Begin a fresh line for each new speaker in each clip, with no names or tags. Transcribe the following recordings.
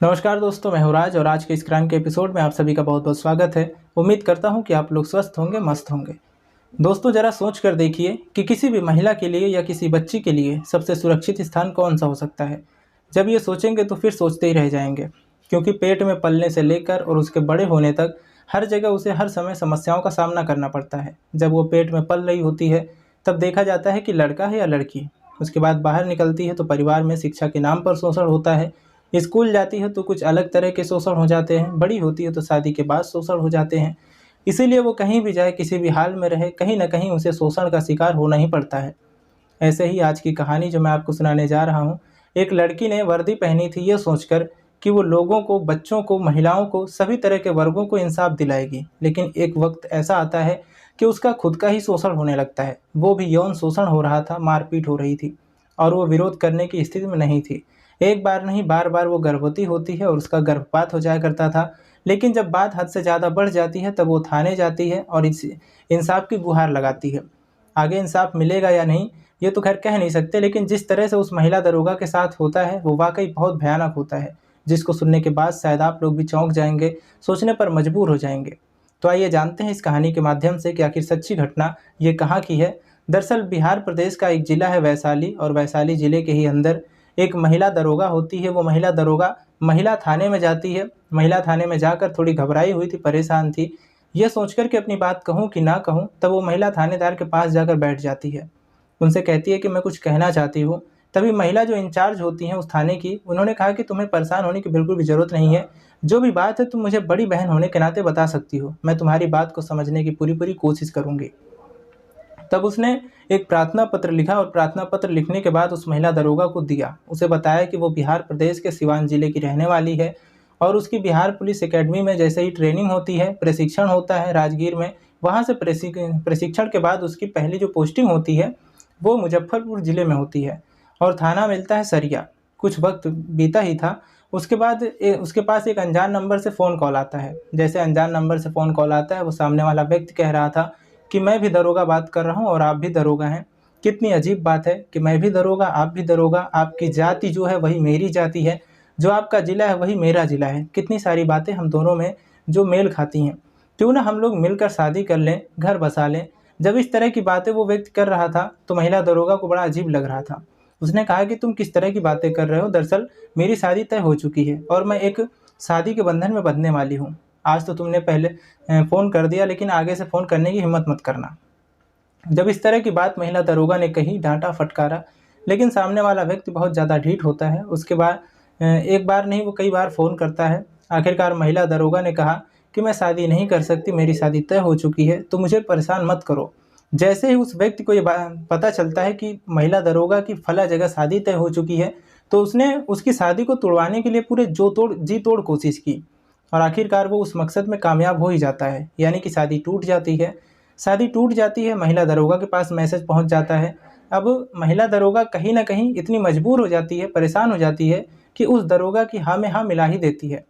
नमस्कार दोस्तों, मैं हूं राज और आज के इस क्राइम के एपिसोड में आप सभी का बहुत बहुत स्वागत है। उम्मीद करता हूं कि आप लोग स्वस्थ होंगे, मस्त होंगे। दोस्तों, जरा सोच कर देखिए कि किसी भी महिला के लिए या किसी बच्ची के लिए सबसे सुरक्षित स्थान कौन सा हो सकता है। जब ये सोचेंगे तो फिर सोचते ही रह जाएंगे, क्योंकि पेट में पलने से लेकर और उसके बड़े होने तक हर जगह उसे हर समय समस्याओं का सामना करना पड़ता है। जब वो पेट में पल रही होती है तब देखा जाता है कि लड़का है या लड़की। उसके बाद बाहर निकलती है तो परिवार में शिक्षा के नाम पर शोषण होता है। स्कूल जाती है तो कुछ अलग तरह के शोषण हो जाते हैं, बड़ी होती है तो शादी के बाद शोषण हो जाते हैं। इसीलिए वो कहीं भी जाए, किसी भी हाल में रहे, कहीं न कहीं उसे शोषण का शिकार होना ही पड़ता है। ऐसे ही आज की कहानी जो मैं आपको सुनाने जा रहा हूँ, एक लड़की ने वर्दी पहनी थी ये सोचकर कि वो लोगों को, बच्चों को, महिलाओं को, सभी तरह के वर्गों को इंसाफ दिलाएगी। लेकिन एक वक्त ऐसा आता है कि उसका खुद का ही शोषण होने लगता है। वो भी यौन शोषण हो रहा था, मारपीट हो रही थी और वो विरोध करने की स्थिति में नहीं थी। एक बार नहीं, बार-बार वो गर्भवती होती है और उसका गर्भपात हो जाया करता था। लेकिन जब बात हद से ज़्यादा बढ़ जाती है तब वो थाने जाती है और इस इंसाफ की गुहार लगाती है। आगे इंसाफ मिलेगा या नहीं, ये तो खैर कह नहीं सकते, लेकिन जिस तरह से उस महिला दरोगा के साथ होता है वो वाक़ई बहुत भयानक होता है, जिसको सुनने के बाद शायद आप लोग भी चौंक जाएँगे, सोचने पर मजबूर हो जाएँगे। तो आइए जानते हैं इस कहानी के माध्यम से कि आखिर सच्ची घटना ये कहाँ की है। दरअसल बिहार प्रदेश का एक ज़िला है वैशाली, और वैशाली ज़िले के ही अंदर एक महिला दरोगा होती है। वो महिला दरोगा महिला थाने में जाती है। महिला थाने में जाकर थोड़ी घबराई हुई थी, परेशान थी। ये सोचकर कि अपनी बात कहूँ कि ना कहूँ, तब वो महिला थानेदार के पास जाकर बैठ जाती है। उनसे कहती है कि मैं कुछ कहना चाहती हूँ। तभी महिला जो इंचार्ज होती हैं उस थाने की, उन्होंने कहा कि तुम्हें परेशान होने की बिल्कुल भी ज़रूरत नहीं है। जो भी बात है तुम मुझे बड़ी बहन होने के नाते बता सकती हो। मैं तुम्हारी बात को समझने की पूरी-पूरी कोशिश करूँगी। तब उसने एक प्रार्थना पत्र लिखा और प्रार्थना पत्र लिखने के बाद उस महिला दरोगा को दिया। उसे बताया कि वो बिहार प्रदेश के सिवान जिले की रहने वाली है और उसकी बिहार पुलिस एकेडमी में जैसे ही ट्रेनिंग होती है, प्रशिक्षण होता है राजगीर में, वहाँ से प्रशिक्षण के बाद उसकी पहली जो पोस्टिंग होती है वो मुजफ्फरपुर ज़िले में होती है और थाना मिलता है सरिया। कुछ वक्त बीता ही था, उसके बाद उसके पास एक अनजान नंबर से फ़ोन कॉल आता है। जैसे अनजान नंबर से फ़ोन कॉल आता है, वो सामने वाला व्यक्ति कह रहा था कि मैं भी दरोगा बात कर रहा हूँ और आप भी दरोगा हैं। कितनी अजीब बात है कि मैं भी दरोगा, आप भी दरोगा, आपकी जाति जो है वही मेरी जाति है, जो आपका ज़िला है वही मेरा ज़िला है। कितनी सारी बातें हम दोनों में जो मेल खाती हैं। क्यों ना हम लोग मिलकर शादी कर लें, घर बसा लें। जब इस तरह की बातें वो व्यक्ति कर रहा था तो महिला दरोगा को बड़ा अजीब लग रहा था। उसने कहा कि तुम किस तरह की बातें कर रहे हो? दरअसल मेरी शादी तय हो चुकी है और मैं एक शादी के बंधन में बंधने वाली हूँ। आज तो तुमने पहले फ़ोन कर दिया, लेकिन आगे से फ़ोन करने की हिम्मत मत करना। जब इस तरह की बात महिला दरोगा ने कही, डाँटा, फटकारा, लेकिन सामने वाला व्यक्ति बहुत ज़्यादा ढीठ होता है। उसके बाद एक बार नहीं वो कई बार फ़ोन करता है। आखिरकार महिला दरोगा ने कहा कि मैं शादी नहीं कर सकती, मेरी शादी तय हो चुकी है, तो मुझे परेशान मत करो। जैसे ही उस व्यक्ति को ये पता चलता है कि महिला दरोगा की फला जगह शादी तय हो चुकी है, तो उसने उसकी शादी को तुड़वाने के लिए पूरे जी तोड़ कोशिश की और आखिरकार वो उस मकसद में कामयाब हो ही जाता है, यानी कि शादी टूट जाती है। शादी टूट जाती है, महिला दरोगा के पास मैसेज पहुंच जाता है। अब महिला दरोगा कहीं न कहीं इतनी मजबूर हो जाती है, परेशान हो जाती है कि उस दरोगा की हाँ में हाँ मिला ही देती है।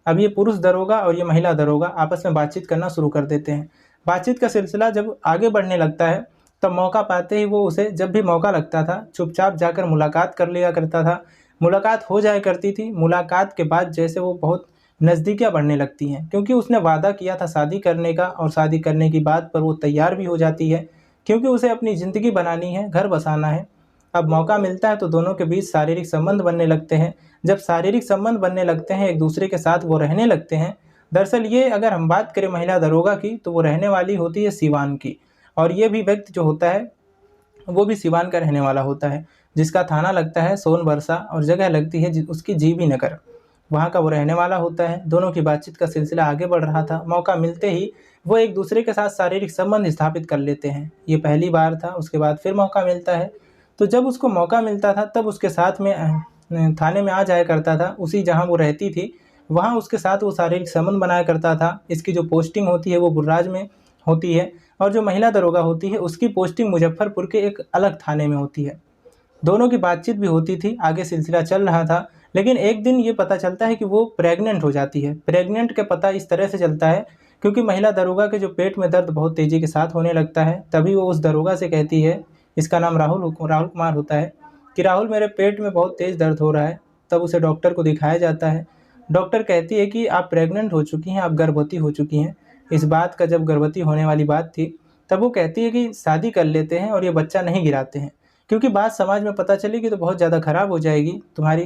अब ये पुरुष दरोगा और ये महिला दरोगा आपस में बातचीत करना शुरू कर देते हैं। बातचीत का सिलसिला जब आगे बढ़ने लगता है, तब मौका पाते ही वो उसे, जब भी मौका लगता था, चुपचाप जाकर मुलाकात कर लिया करता था। मुलाकात हो जाया करती थी। मुलाकात के बाद जैसे वो बहुत नज़दीकियाँ बढ़ने लगती हैं, क्योंकि उसने वादा किया था शादी करने का और शादी करने की बात पर वो तैयार भी हो जाती है, क्योंकि उसे अपनी ज़िंदगी बनानी है, घर बसाना है। अब मौका मिलता है तो दोनों के बीच शारीरिक संबंध बनने लगते हैं। जब शारीरिक संबंध बनने लगते हैं, एक दूसरे के साथ वो रहने लगते हैं। दरअसल ये अगर हम बात करें महिला दरोगा की, तो वो रहने वाली होती है सिवान की, और ये भी व्यक्ति जो होता है वो भी सिवान का रहने वाला होता है, जिसका थाना लगता है सोनबरसा और जगह लगती है उसकी जीबी नगर। वहाँ का वो रहने वाला होता है। दोनों की बातचीत का सिलसिला आगे बढ़ रहा था। मौका मिलते ही वो एक दूसरे के साथ शारीरिक संबंध स्थापित कर लेते हैं। ये पहली बार था, उसके बाद फिर मौका मिलता है। तो जब उसको मौका मिलता था तब उसके साथ में थाने में आ जाया करता था, उसी जहाँ वो रहती थी वहाँ उसके साथ वो शारीरिक संबंध बनाया करता था। इसकी जो पोस्टिंग होती है वो बुर्राज में होती है और जो महिला दरोगा होती है उसकी पोस्टिंग मुजफ्फरपुर के एक अलग थाने में होती है। दोनों की बातचीत भी होती थी, आगे सिलसिला चल रहा था। लेकिन एक दिन ये पता चलता है कि वो प्रेग्नेंट हो जाती है। प्रेग्नेंट का पता इस तरह से चलता है क्योंकि महिला दरोगा के जो पेट में दर्द बहुत तेज़ी के साथ होने लगता है। तभी वो उस दरोगा से कहती है, इसका नाम राहुल कुमार होता है, कि राहुल मेरे पेट में बहुत तेज़ दर्द हो रहा है। तब उसे डॉक्टर को दिखाया जाता है। डॉक्टर कहती है कि आप प्रेग्नेंट हो चुकी हैं, आप गर्भवती हो चुकी हैं। इस बात का जब गर्भवती होने वाली बात थी, तब वो कहती है कि शादी कर लेते हैं और ये बच्चा नहीं गिराते हैं, क्योंकि बात समाज में पता चलेगी तो बहुत ज़्यादा खराब हो जाएगी तुम्हारी।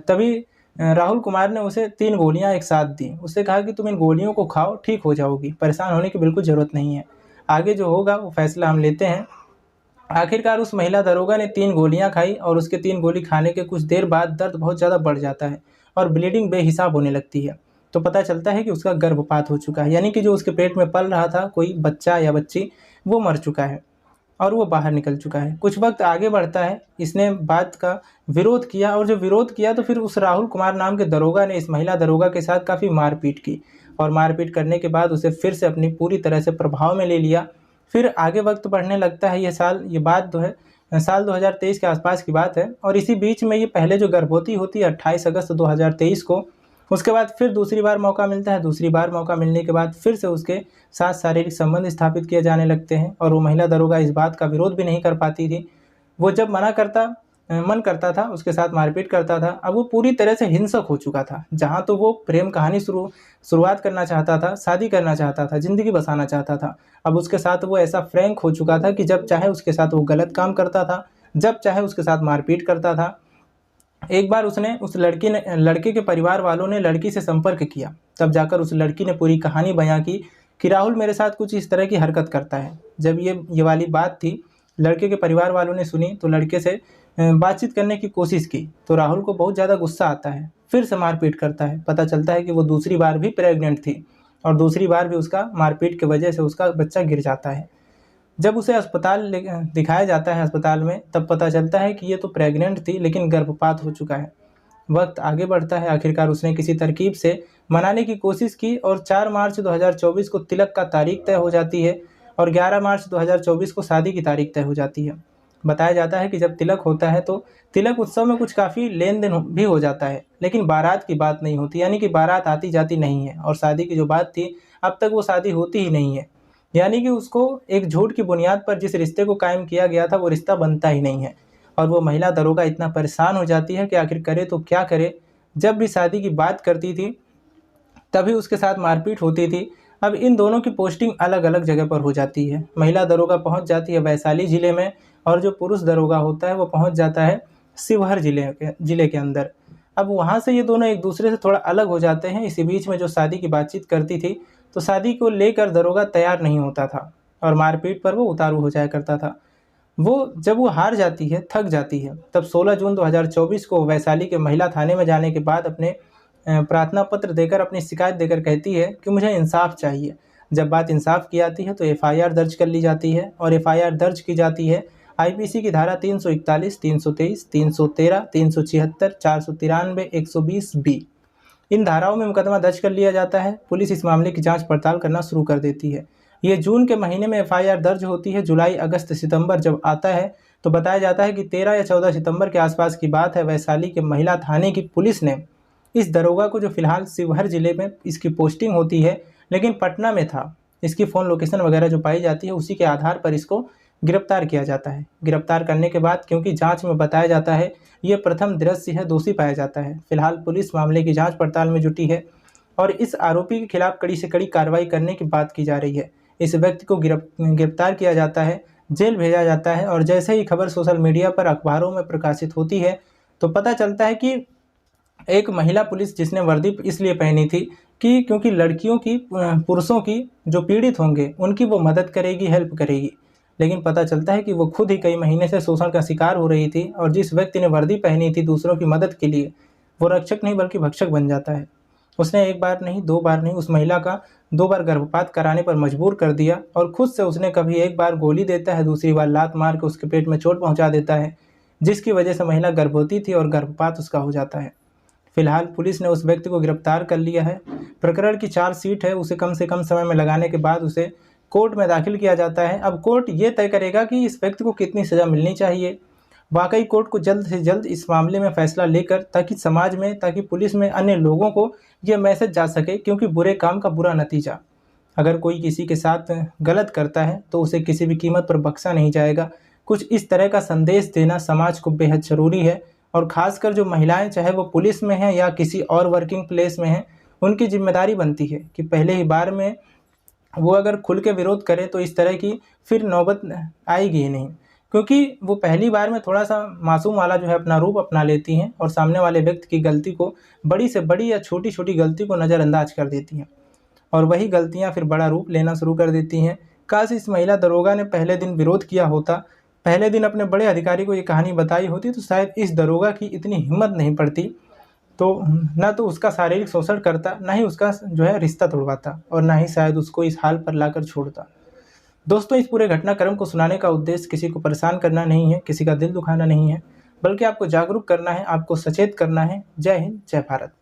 तभी राहुल कुमार ने उसे 3 गोलियाँ एक साथ दी। उससे कहा कि तुम इन गोलियों को खाओ, ठीक हो जाओगी, परेशान होने की बिल्कुल ज़रूरत नहीं है। आगे जो होगा वो फैसला हम लेते हैं। आखिरकार उस महिला दरोगा ने 3 गोलियाँ खाई और उसके 3 गोली खाने के कुछ देर बाद दर्द बहुत ज़्यादा बढ़ जाता है और ब्लीडिंग बेहिसाब होने लगती है। तो पता चलता है कि उसका गर्भपात हो चुका है, यानी कि जो उसके पेट में पल रहा था कोई बच्चा या बच्ची, वो मर चुका है और वो बाहर निकल चुका है। कुछ वक्त आगे बढ़ता है, इसने बात का विरोध किया और जब विरोध किया तो फिर उस राहुल कुमार नाम के दरोगा ने इस महिला दरोगा के साथ काफ़ी मारपीट की और मारपीट करने के बाद उसे फिर से अपनी पूरी तरह से प्रभाव में ले लिया। फिर आगे वक्त बढ़ने लगता है, ये बात जो है साल 2023 के आसपास की बात है और इसी बीच में ये पहले जो गर्भवती होती है 28 अगस्त 2023 को, उसके बाद फिर दूसरी बार मौका मिलता है। दूसरी बार मौका मिलने के बाद फिर से उसके साथ शारीरिक संबंध स्थापित किए जाने लगते हैं और वो महिला दरोगा इस बात का विरोध भी नहीं कर पाती थी। वो जब मन करता था उसके साथ मारपीट करता था। अब वो पूरी तरह से हिंसक हो चुका था। जहाँ तो वो प्रेम कहानी शुरुआत करना चाहता था, शादी करना चाहता था, ज़िंदगी बसाना चाहता था, अब उसके साथ वो ऐसा फ्रैंक हो चुका था कि जब चाहे उसके साथ वो गलत काम करता था, जब चाहे उसके साथ मारपीट करता था। एक बार उस लड़के के परिवार वालों ने लड़की से संपर्क किया, तब जाकर उस लड़की ने पूरी कहानी बयां की कि राहुल मेरे साथ कुछ इस तरह की हरकत करता है। जब ये वाली बात थी, लड़के के परिवार वालों ने सुनी तो लड़के से बातचीत करने की कोशिश की तो राहुल को बहुत ज़्यादा गुस्सा आता है, फिर से मारपीट करता है। पता चलता है कि वो दूसरी बार भी प्रेग्नेंट थी और दूसरी बार भी उसका मारपीट की वजह से उसका बच्चा गिर जाता है। जब उसे दिखाया जाता है अस्पताल में, तब पता चलता है कि ये तो प्रेग्नेंट थी लेकिन गर्भपात हो चुका है। वक्त आगे बढ़ता है, आखिरकार उसने किसी तरकीब से मनाने की कोशिश की और 4 मार्च 2024 को तिलक का तारीख तय हो जाती है और 11 मार्च 2024 को शादी की तारीख तय हो जाती है। बताया जाता है कि जब तिलक होता है तो तिलक उत्सव में कुछ काफ़ी लेन देन भी हो जाता है, लेकिन बारात की बात नहीं होती, यानी कि बारात आती जाती नहीं है और शादी की जो बात थी, अब तक वो शादी होती ही नहीं है। यानी कि उसको एक झूठ की बुनियाद पर जिस रिश्ते को कायम किया गया था वो रिश्ता बनता ही नहीं है और वो महिला दरोगा इतना परेशान हो जाती है कि आखिर करे तो क्या करे। जब भी शादी की बात करती थी तभी उसके साथ मारपीट होती थी। अब इन दोनों की पोस्टिंग अलग अलग जगह पर हो जाती है। महिला दरोगा पहुंच जाती है वैशाली ज़िले में और जो पुरुष दरोगा होता है वो पहुंच जाता है शिवहर ज़िले के अंदर। अब वहाँ से ये दोनों एक दूसरे से थोड़ा अलग हो जाते हैं। इसी बीच में जो शादी की बातचीत करती थी तो शादी को लेकर दरोगा तैयार नहीं होता था और मारपीट पर वो उतारू हो जाया करता था। जब वो हार जाती है, थक जाती है, तब 16 जून 2024 को वैशाली के महिला थाने में जाने के बाद अपने प्रार्थना पत्र देकर, अपनी शिकायत देकर कहती है कि मुझे इंसाफ चाहिए। जब बात इंसाफ की आती है तो एफआईआर दर्ज कर ली जाती है और एफआईआर दर्ज की जाती है आईपीसी की धारा 341, 323, 313, 376, 493, 120B। इन धाराओं में मुकदमा दर्ज कर लिया जाता है। पुलिस इस मामले की जांच पड़ताल करना शुरू कर देती है। ये जून के महीने में एफआईआर दर्ज होती है। जुलाई, अगस्त, सितंबर जब आता है तो बताया जाता है कि 13 या 14 सितंबर के आसपास की बात है, वैशाली के महिला थाने की पुलिस ने इस दरोगा को, जो फिलहाल शिवहर जिले में इसकी पोस्टिंग होती है लेकिन पटना में था, इसकी फ़ोन लोकेशन वगैरह जो पाई जाती है उसी के आधार पर इसको गिरफ्तार किया जाता है। गिरफ्तार करने के बाद क्योंकि जांच में बताया जाता है ये प्रथम दृश्य है, दोषी पाया जाता है। फिलहाल पुलिस मामले की जांच पड़ताल में जुटी है और इस आरोपी के खिलाफ कड़ी से कड़ी कार्रवाई करने की बात की जा रही है। इस व्यक्ति को गिरफ्तार किया जाता है, जेल भेजा जाता है और जैसे ही खबर सोशल मीडिया पर, अखबारों में प्रकाशित होती है तो पता चलता है कि एक महिला पुलिस, जिसने वर्दी इसलिए पहनी थी कि क्योंकि लड़कियों की, पुरुषों की जो पीड़ित होंगे उनकी वो मदद करेगी, हेल्प करेगी। लेकिन पता चलता है कि वो खुद ही कई महीने से शोषण का शिकार हो रही थी और जिस व्यक्ति ने वर्दी पहनी थी दूसरों की मदद के लिए, वो रक्षक नहीं बल्कि भक्षक बन जाता है। उसने एक बार नहीं, 2 बार नहीं, उस महिला का 2 बार गर्भपात कराने पर मजबूर कर दिया और खुद से उसने कभी एक बार गोली देता है, दूसरी बार लात मार के उसके पेट में चोट पहुँचा देता है, जिसकी वजह से महिला गर्भवती थी और गर्भपात उसका हो जाता है। फिलहाल पुलिस ने उस व्यक्ति को गिरफ्तार कर लिया है। प्रकरण की चार्जशीट है, उसे कम से कम समय में लगाने के बाद उसे कोर्ट में दाखिल किया जाता है। अब कोर्ट ये तय करेगा कि इस व्यक्ति को कितनी सज़ा मिलनी चाहिए। वाकई कोर्ट को जल्द से जल्द इस मामले में फैसला लेकर, ताकि समाज में, ताकि पुलिस में अन्य लोगों को ये मैसेज जा सके, क्योंकि बुरे काम का बुरा नतीजा, अगर कोई किसी के साथ गलत करता है तो उसे किसी भी कीमत पर बख्शा नहीं जाएगा। कुछ इस तरह का संदेश देना समाज को बेहद ज़रूरी है और ख़ासकर जो महिलाएं, चाहे वो पुलिस में हैं या किसी और वर्किंग प्लेस में हैं, उनकी जिम्मेदारी बनती है कि पहले ही बार में वो अगर खुल के विरोध करें तो इस तरह की फिर नौबत आएगी ही नहीं, क्योंकि वो पहली बार में थोड़ा-सा मासूम वाला जो है अपना रूप अपना लेती हैं और सामने वाले व्यक्ति की गलती को, बड़ी से बड़ी या छोटी-छोटी गलती को नज़रअंदाज कर देती हैं और वही गलतियाँ फिर बड़ा रूप लेना शुरू कर देती हैं। काश इस महिला दरोगा ने पहले दिन विरोध किया होता, पहले दिन अपने बड़े अधिकारी को ये कहानी बताई होती, तो शायद इस दरोगा की इतनी हिम्मत नहीं पड़ती, तो ना तो उसका शारीरिक शोषण करता, ना ही उसका जो है रिश्ता तोड़वाता और ना ही शायद उसको इस हाल पर लाकर छोड़ता। दोस्तों, इस पूरे घटनाक्रम को सुनाने का उद्देश्य किसी को परेशान करना नहीं है, किसी का दिल दुखाना नहीं है, बल्कि आपको जागरूक करना है, आपको सचेत करना है। जय हिंद, जय भारत।